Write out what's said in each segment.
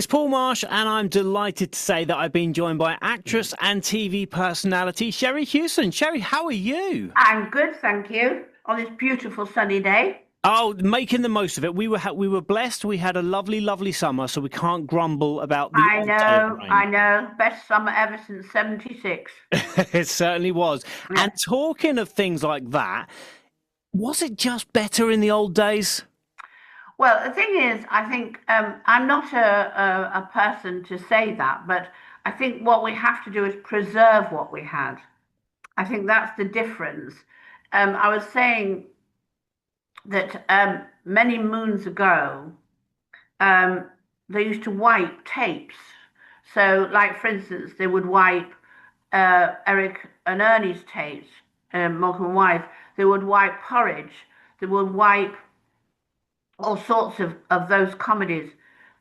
It's Paul Marsh, and I'm delighted to say that I've been joined by actress and TV personality Sherrie Hewson. Sherrie, how are you? I'm good, thank you. On this beautiful sunny day. Oh, making the most of it. We were blessed. We had a lovely, lovely summer, so we can't grumble about the I odd day of know, I rain. know. Best summer ever since 76. It certainly was. And Yeah. talking of things like that, was it just better in the old days? Well, the thing is, I think I'm not a person to say that, but I think what we have to do is preserve what we had. I think that's the difference. I was saying that many moons ago, um, they used to wipe tapes. So, like for instance, they would wipe Eric and Ernie's tapes, Malcolm and Wife. They would wipe Porridge. They would wipe all sorts of those comedies,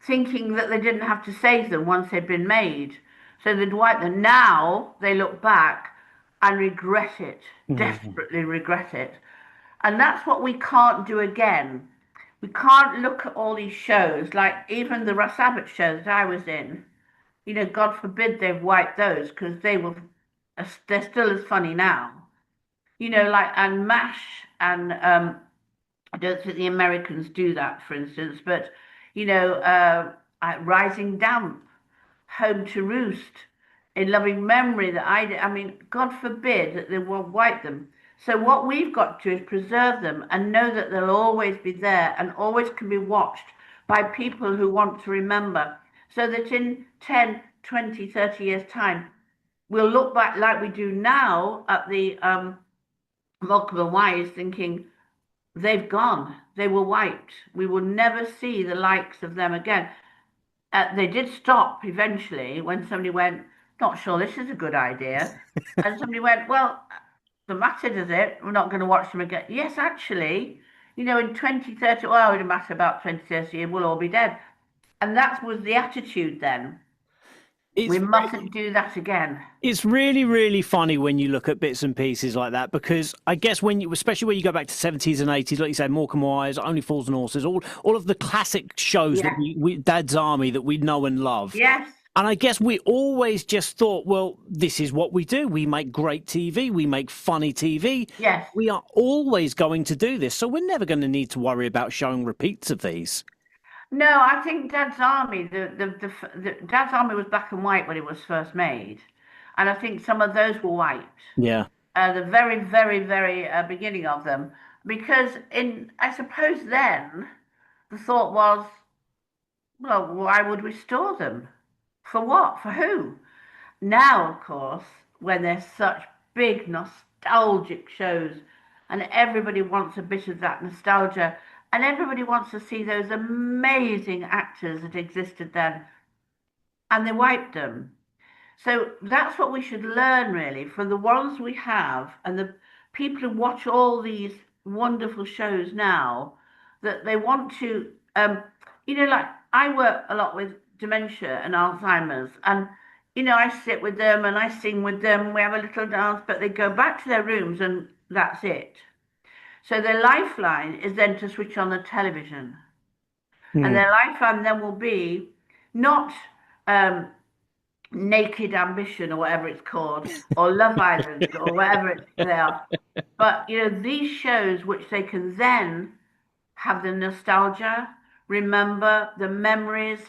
thinking that they didn't have to save them once they'd been made. So they'd wipe them. Now they look back and regret it, Mhm. desperately regret it. And that's what we can't do again. We can't look at all these shows, like even the Russ Abbott show that I was in. God forbid they've wiped those because they're still as funny now. Like and MASH and I don't think the Americans do that, for instance, but Rising Damp, Home to Roost, in loving memory that I did. I mean, God forbid that they will wipe them. So what we've got to do is preserve them and know that they'll always be there and always can be watched by people who want to remember, so that in 10, 20, 30 years' time, we'll look back like we do now at the Malcolm and Wise thinking, they've gone. They were wiped. We will never see the likes of them again. They did stop eventually when somebody went, not sure this is a good idea. And somebody went, well, the matter does it. We're not going to watch them again. Yes, actually, in 2030, well, it would matter about 20, 30 years, we'll all be dead. And that was the attitude then. We It's mustn't do that again. It's really, really funny when you look at bits and pieces like that because I guess especially when you go back to 70s and 80s, like you said, Morecambe Wise, Only Fools and Horses, all of the classic shows that Yeah. Dad's Army that we know and love. Yes. And I guess we always just thought, well, this is what we do. We make great TV. We make funny TV. Yes. We are always going to do this. So we're never going to need to worry about showing repeats of these. No, I think Dad's Army, the Dad's Army was black and white when it was first made, and I think some of those were wiped. Yeah. The very, very, very beginning of them, because I suppose then the thought was, well, why would we store them? For what? For who? Now, of course, when there's such big nostalgic shows and everybody wants a bit of that nostalgia and everybody wants to see those amazing actors that existed then and they wiped them. So that's what we should learn really from the ones we have and the people who watch all these wonderful shows now that they want to like I work a lot with dementia and Alzheimer's and I sit with them and I sing with them, we have a little dance, but they go back to their rooms and that's it. So their lifeline is then to switch on the television. And Hmm. their lifeline then will be not um, Naked Ambition or whatever it's called, or Love Island or whatever they are. But these shows which they can then have the nostalgia, remember the memories,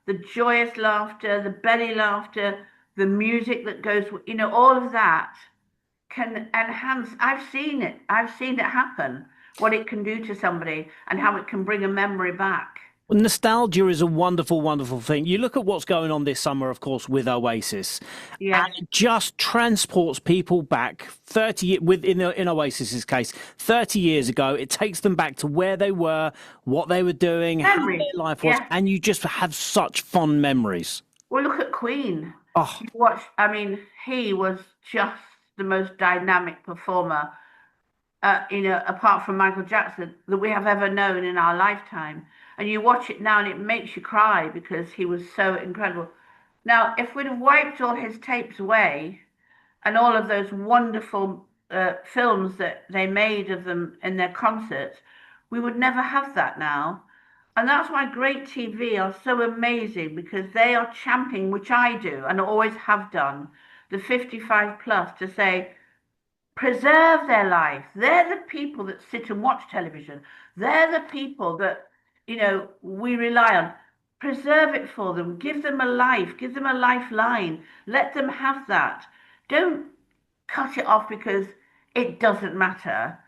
the joyous laughter, the belly laughter, the music that goes, all of that can enhance. I've seen it. I've seen it happen, what it can do to somebody and how it can bring a memory back. Nostalgia is a wonderful, wonderful thing. You look at what's going on this summer, of course, with Oasis, and Yes. it just transports people back in Oasis's case, 30 years ago. It takes them back to where they were, what they were doing, how Memories. their life was, Yes. and you just have such fond memories. Well, look at Queen. Oh, You watch, I mean, he was just the most dynamic performer, apart from Michael Jackson, that we have ever known in our lifetime. And you watch it now and it makes you cry because he was so incredible. Now, if we'd have wiped all his tapes away and all of those wonderful films that they made of them in their concerts, we would never have that now. And that's why great TV are so amazing because they are championing, which I do and always have done, the 55 plus to say, preserve their life. They're the people that sit and watch television. They're the people that, we rely on. Preserve it for them. Give them a life. Give them a lifeline. Let them have that. Don't cut it off because it doesn't matter.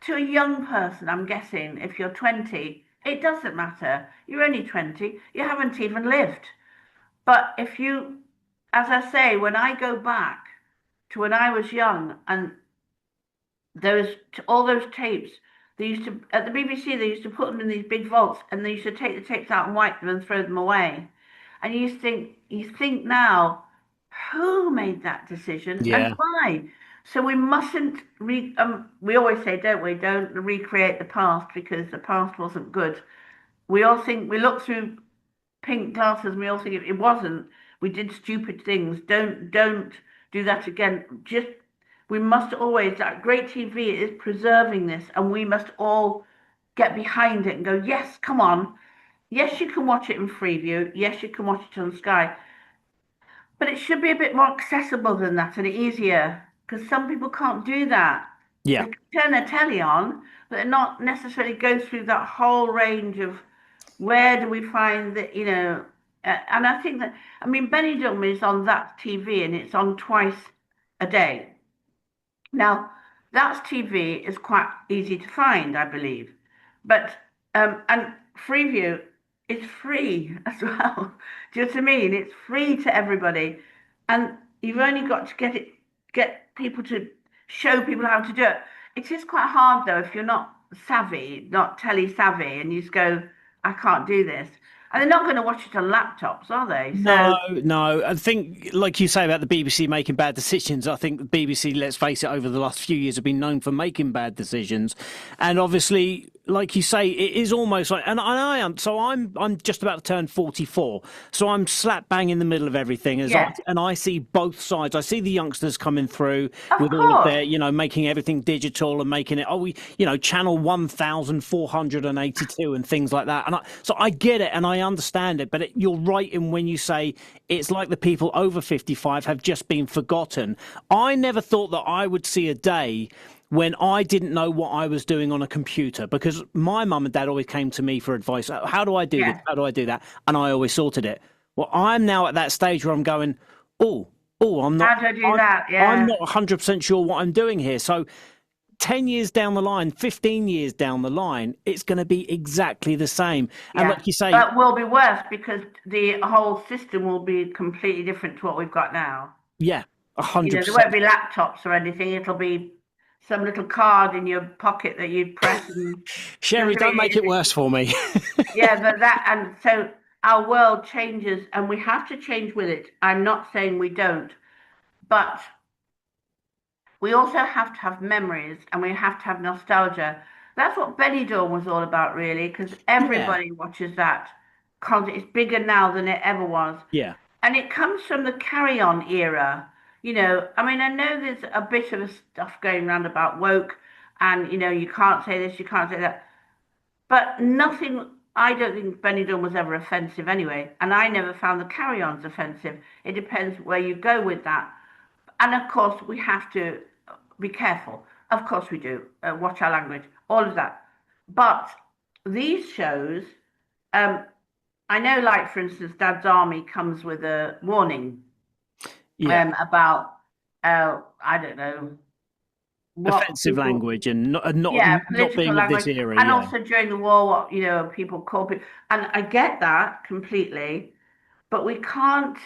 To a young person, I'm guessing, if you're 20, it doesn't matter. You're only 20. You haven't even lived. But if you, as I say, when I go back to when I was young and those all those tapes, they used to at the BBC they used to put them in these big vaults and they used to take the tapes out and wipe them and throw them away. And you think now, who made that decision and Yeah. why? So we mustn't we always say, don't we, don't recreate the past because the past wasn't good. We all think we look through pink glasses and we all think it wasn't. We did stupid things. Don't do that again. Just we must always that great TV is preserving this and we must all get behind it and go, yes, come on. Yes, you can watch it in Freeview. Yes, you can watch it on Sky. But it should be a bit more accessible than that and easier because some people can't do that. They Yeah. can turn their telly on, but not necessarily go through that whole range of where do we find that, and I think that, I mean, Benidorm is on that TV and it's on twice a day. Now, that's TV is quite easy to find, I believe. But and Freeview is free as well. Do you know what I mean? It's free to everybody, and you've only got to get people to show people how to do it. It is quite hard though if you're not savvy, not telly savvy, and you just go, I can't do this. And they're not going to watch it on laptops, are they? No, So no. I think, like you say about the BBC making bad decisions, I think the BBC, let's face it, over the last few years have been known for making bad decisions. And obviously, like you say, it is almost like, and I am, so I'm just about to turn 44. So I'm slap bang in the middle of everything yeah, and I see both sides. I see the youngsters coming through of with all of course, their, making everything digital and making it, channel 1482 and things like that. So I get it and I understand it, but you're right in when you say it's like the people over 55 have just been forgotten. I never thought that I would see a day when I didn't know what I was doing on a computer because my mum and dad always came to me for advice. How do I do this? yeah. How do I do that? And I always sorted it. Well, I'm now at that stage where I'm going, oh, oh, I'm not, How do I do I'm, that? I'm Yeah, not 100% sure what I'm doing here. So 10 years down the line, 15 years down the line, it's going to be exactly the same. And yeah. like you say, But will be worse because the whole system will be completely different to what we've got now. yeah, There 100%. won't be laptops or anything. It'll be some little card in your pocket that you press and do you know Sherry, what I don't make it mean? worse for me. Yeah, but that and so our world changes and we have to change with it. I'm not saying we don't, but we also have to have memories and we have to have nostalgia. That's what Benidorm was all about, really, because Yeah, everybody watches that content. It's bigger now than it ever was. yeah, And it comes from the Carry On era. I mean, I know there's a bit of a stuff going around about woke and, you can't say this, you can't say that. But nothing, I don't think Benidorm was ever offensive anyway. And I never found the Carry Ons offensive. It depends where you go with that. And of course, we have to be careful. Of course, we do. Watch our language, all of that. But these shows, um, I know, like for instance, Dad's Army comes with a warning yeah. about, I don't know, what Offensive people, language and not yeah, not political being of language, this era. and Yeah, also during the war, what people call people, and I get that completely, but we can't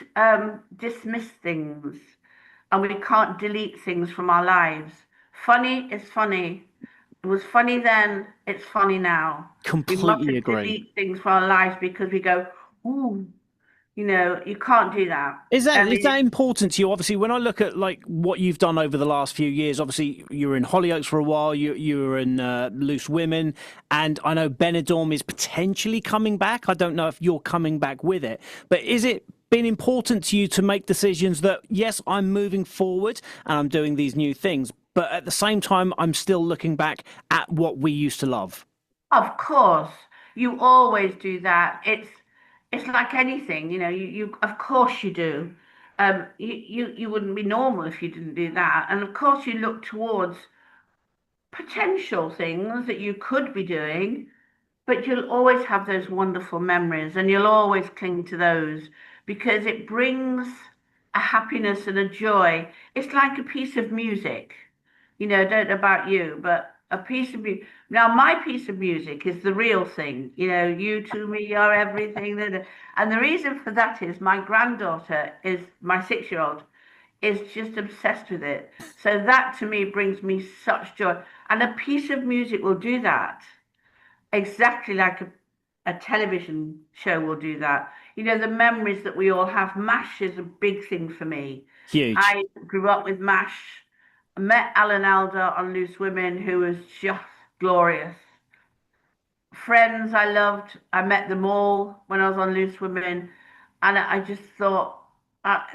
dismiss things, and we can't delete things from our lives. Funny is funny. It was funny then. It's funny now. We completely mustn't agree. delete things from our lives because we go, ooh, you can't do that. Is that I is mean, that important to you? Obviously, when I look at like what you've done over the last few years, obviously you were in Hollyoaks for a while, you were in Loose Women, and I know Benidorm is potentially coming back. I don't know if you're coming back with it, but is it been important to you to make decisions that yes, I'm moving forward and I'm doing these new things, but at the same time, I'm still looking back at what we used to love. of course, You always do that. It's like anything, you of course you do. You wouldn't be normal if you didn't do that. And of course you look towards potential things that you could be doing, but you'll always have those wonderful memories and you'll always cling to those because it brings a happiness and a joy. It's like a piece of music. I don't know about you, but a piece of music. Now, my piece of music is the real thing. You to me are everything. And the reason for that is my granddaughter is my 6-year-old is just obsessed with it. So that to me brings me such joy. And a piece of music will do that exactly like a television show will do that. The memories that we all have. MASH is a big thing for me. Huge. I grew up with MASH. I met Alan Alda on Loose Women, who was just glorious. Friends I loved, I met them all when I was on Loose Women, and I just thought,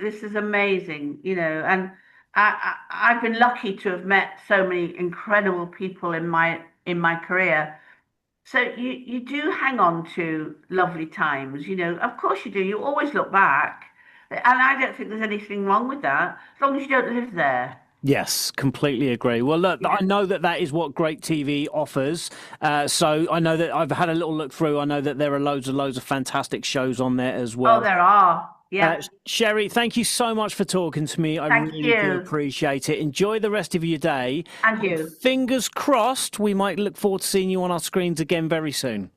this is amazing, And I've been lucky to have met so many incredible people in my career. So you do hang on to lovely times, Of course you do. You always look back, and I don't think there's anything wrong with that, as long as you don't live there. Yes, completely agree. Well, look, Yeah. I know that that is what great TV offers. So I know that I've had a little look through. I know that there are loads and loads of fantastic shows on there as Oh, well. there are. Yeah. Sherrie, thank you so much for talking to me. I Thank really do you. appreciate it. Enjoy the rest of your day. And And you. fingers crossed, we might look forward to seeing you on our screens again very soon.